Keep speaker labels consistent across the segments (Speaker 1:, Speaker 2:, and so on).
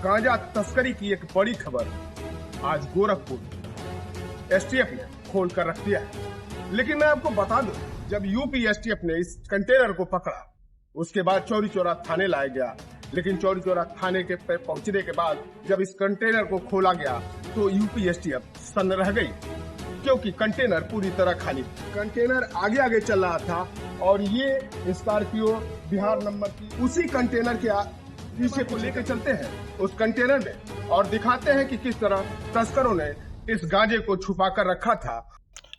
Speaker 1: गांजा तस्करी की एक बड़ी खबर आज गोरखपुर एसटीएफ ने खोल कर रख दिया है। लेकिन मैं आपको बता दूं, जब यूपी एसटीएफ ने इस कंटेनर को पकड़ा, उसके बाद चौरी चौरा थाने लाया गया। लेकिन चौरी चौरा थाने के पे पहुंचने के बाद जब इस कंटेनर को खोला गया तो यूपी एसटीएफ सन्न रह गई, क्योंकि कंटेनर पूरी तरह खाली। कंटेनर आगे आगे चल रहा था और ये स्कॉर्पियो बिहार नंबर की उसी कंटेनर के पीछे को लेकर चलते हैं उस कंटेनर में और दिखाते हैं कि किस तरह तस्करों ने इस गांजे को छुपा कर रखा था।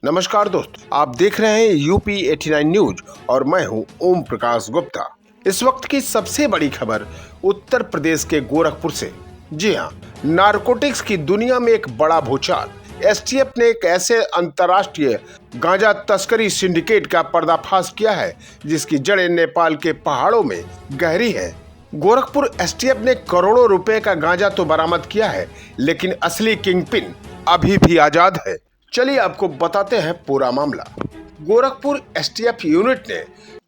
Speaker 2: नमस्कार दोस्तों, आप देख रहे हैं यूपी 89 न्यूज और मैं हूं ओम प्रकाश गुप्ता। इस वक्त की सबसे बड़ी खबर उत्तर प्रदेश के गोरखपुर से। जी हां, नारकोटिक्स की दुनिया में एक बड़ा भूचाल। एसटीएफ ने एक ऐसे अंतर्राष्ट्रीय गांजा तस्करी सिंडिकेट का पर्दाफाश किया है जिसकी जड़ें नेपाल के पहाड़ों में गहरी है। गोरखपुर एसटीएफ ने करोड़ों रुपए का गांजा तो बरामद किया है, लेकिन असली किंगपिन अभी भी आजाद है। चलिए आपको बताते हैं पूरा मामला। गोरखपुर एसटीएफ यूनिट ने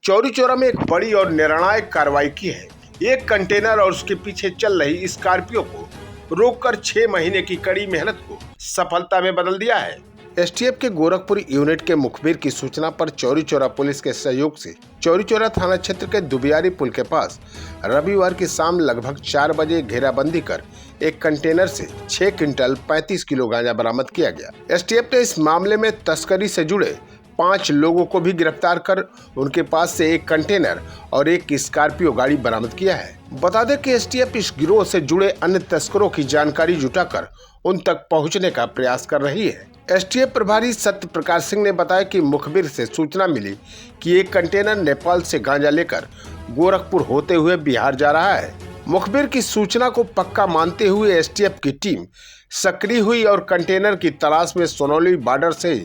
Speaker 2: चौरी चौरा में एक बड़ी और निर्णायक कार्रवाई की है। एक कंटेनर और उसके पीछे चल रही स्कॉर्पियो को रोककर 6 महीने की कड़ी मेहनत को सफलता में बदल दिया है। एसटीएफ के गोरखपुर यूनिट के मुखबिर की सूचना पर चौरी चौरा पुलिस के सहयोग से चौरी चौरा थाना क्षेत्र के दुबियारी पुल के पास रविवार की शाम लगभग 4 बजे घेराबंदी कर एक कंटेनर से 6 क्विंटल 35 किलो गांजा बरामद किया गया। एसटीएफ ने इस मामले में तस्करी से जुड़े 5 लोगों को भी गिरफ्तार कर उनके पास से एक कंटेनर और एक स्कॉर्पियो गाड़ी बरामद किया है। बता दें कि एसटीएफ इस गिरोह से जुड़े अन्य तस्करों की जानकारी जुटाकर उन तक पहुंचने का प्रयास कर रही है। एसटीएफ प्रभारी सत्य प्रकाश सिंह ने बताया कि मुखबिर से सूचना मिली कि एक कंटेनर नेपाल से गांजा लेकर गोरखपुर होते हुए बिहार जा रहा है। मुखबिर की सूचना को पक्का मानते हुए एसटीएफ की टीम सक्रिय हुई और कंटेनर की तलाश में सोनौली बॉर्डर से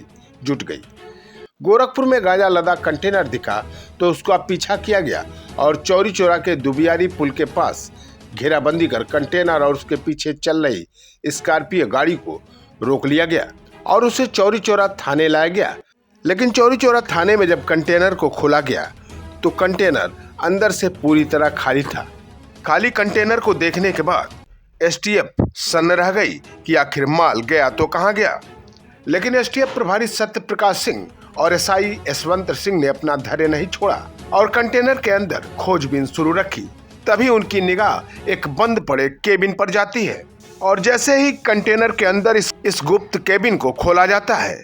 Speaker 2: जुट गई। गोरखपुर में गांजा लदा कंटेनर दिखा तो उसका पीछा किया गया और चौरी चौरा के दुबियारी पुल के पास घेराबंदी कर कंटेनर और उसके पीछे चल रही स्कॉर्पियो गाड़ी को रोक लिया गया और उसे चौरी चौरा थाने लाया गया। लेकिन चौरी चौरा थाने में जब कंटेनर को खोला गया तो कंटेनर अंदर से पूरी तरह खाली था। खाली कंटेनर को देखने के बाद एसटीएफ सन्न रह गई कि आखिर माल गया तो कहां गया। लेकिन एसटीएफ प्रभारी सत्य प्रकाश सिंह और एसआई यशवंत सिंह ने अपना धैर्य नहीं छोड़ा और कंटेनर के अंदर खोजबीन शुरू रखी। तभी उनकी निगाह एक बंद पड़े केबिन पर जाती है और जैसे ही कंटेनर के अंदर इस गुप्त केबिन को खोला जाता है,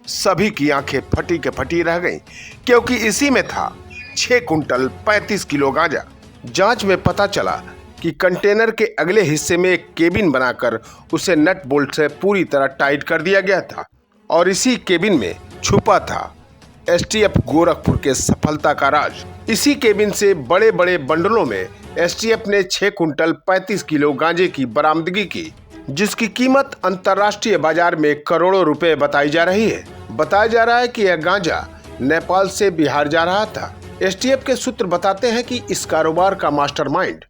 Speaker 2: सभी की आंखें फटी के फटी रह गईं, क्योंकि इसी में था 6 कुंटल 35 किलो गांजा। जांच में पता चला कि कंटेनर के अगले हिस्से में एक केबिन बनाकर उसे नट बोल्ट से पूरी तरह टाइट कर दिया गया था और इसी केबिन में छुपा था एसटीएफ गोरखपुर के सफलता का राज। इसी केबिन से बड़े बड़े बंडलों में एसटीएफ ने 6 कुंटल 35 किलो गांजे की बरामदगी की, जिसकी कीमत अंतर्राष्ट्रीय बाजार में करोड़ों रुपए बताई जा रही है। बताया जा रहा है कि यह गांजा नेपाल से बिहार जा रहा था। एसटीएफ के सूत्र बताते हैं कि इस कारोबार का मास्टरमाइंड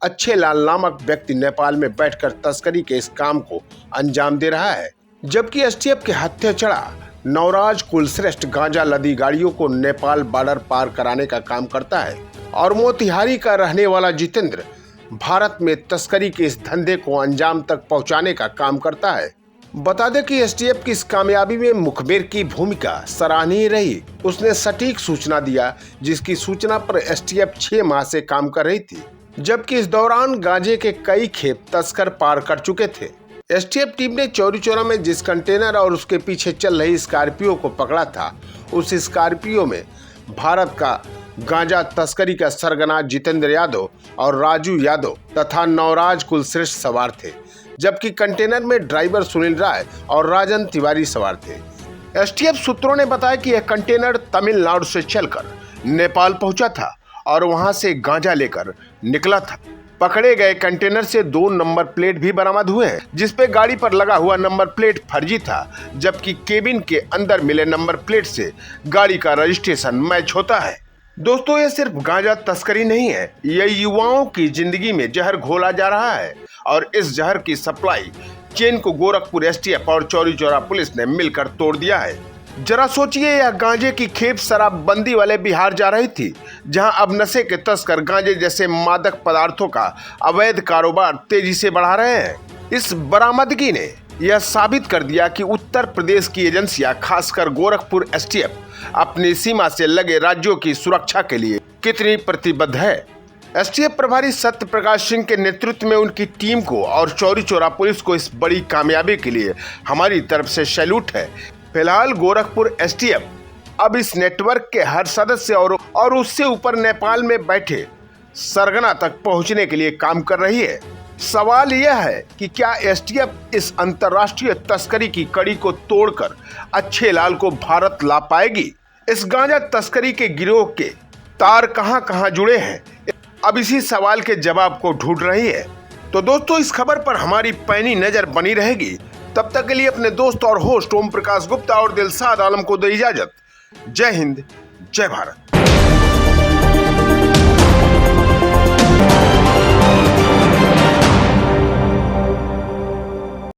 Speaker 2: अच्छे लाल नामक व्यक्ति नेपाल में बैठकर तस्करी के इस काम को अंजाम दे रहा है, जबकि एसटीएफ के हत्थे चढ़ा नवराज कुलश्रेष्ठ गांजा लदी गाड़ियों को नेपाल बॉर्डर पार कराने का काम करता है और मोतिहारी का रहने वाला जितेंद्र भारत में तस्करी के इस धंधे को अंजाम तक पहुंचाने का काम करता है। बता दें कि एसटीएफ की इस कामयाबी में मुखबिर की भूमिका सराहनीय रही। उसने सटीक सूचना दिया, जिसकी सूचना पर एसटीएफ 6 माह से काम कर रही थी, जबकि इस दौरान गांजे के कई खेप तस्कर पार कर चुके थे। एसटीएफ टीम ने चौरी चौरा में जिस कंटेनर और उसके पीछे चल रही स्कॉर्पियो को पकड़ा था, उस स्कॉर्पियो में भारत का गांजा तस्करी का सरगना जितेंद्र यादव और राजू यादव तथा नवराज कुलश्रेष्ठ सवार थे, जबकि कंटेनर में ड्राइवर सुनील राय और राजन तिवारी सवार थे। एसटीएफ सूत्रों ने बताया कि यह कंटेनर तमिलनाडु से चलकर नेपाल पहुंचा था और वहां से गांजा लेकर निकला था। पकड़े गए कंटेनर से 2 नंबर प्लेट भी बरामद हुए हैं, जिसपे गाड़ी पर लगा हुआ नंबर प्लेट फर्जी था, जबकि केबिन के अंदर मिले नंबर प्लेट से गाड़ी का रजिस्ट्रेशन मैच होता है। दोस्तों, ये सिर्फ गांजा तस्करी नहीं है, ये युवाओं की जिंदगी में जहर घोला जा रहा है और इस जहर की सप्लाई चेन को गोरखपुर एसटीएफ और चौरी चौरा पुलिस ने मिलकर तोड़ दिया है। जरा सोचिए, यह गांजे की खेप शराबबंदी वाले बिहार जा रही थी, जहां अब नशे के तस्कर गांजे जैसे मादक पदार्थों का अवैध कारोबार तेजी से बढ़ा रहे हैं। इस बरामदगी ने यह साबित कर दिया कि उत्तर प्रदेश की एजेंसियां, खासकर गोरखपुर एसटीएफ, अपनी सीमा से लगे राज्यों की सुरक्षा के लिए कितनी प्रतिबद्ध है। एसटीएफ प्रभारी सत्य प्रकाश सिंह के नेतृत्व में उनकी टीम को और चौरी चौरा पुलिस को इस बड़ी कामयाबी के लिए हमारी तरफ से सैल्यूट है। फिलहाल गोरखपुर एसटीएफ अब इस नेटवर्क के हर सदस्य और उससे ऊपर नेपाल में बैठे सरगना तक पहुंचने के लिए काम कर रही है। सवाल यह है कि क्या एसटीएफ इस अंतर्राष्ट्रीय तस्करी की कड़ी को तोड़कर अच्छे लाल को भारत ला पाएगी? इस गांजा तस्करी के गिरोह के तार कहां जुड़े हैं, अब इसी सवाल के जवाब को ढूंढ रही है। तो दोस्तों, इस खबर पर हमारी पैनी नजर बनी रहेगी। तब तक के लिए अपने दोस्त और होस्ट ओम प्रकाश गुप्ता और दिलशाद आलम को दे इजाजत। जय हिंद, जय भारत।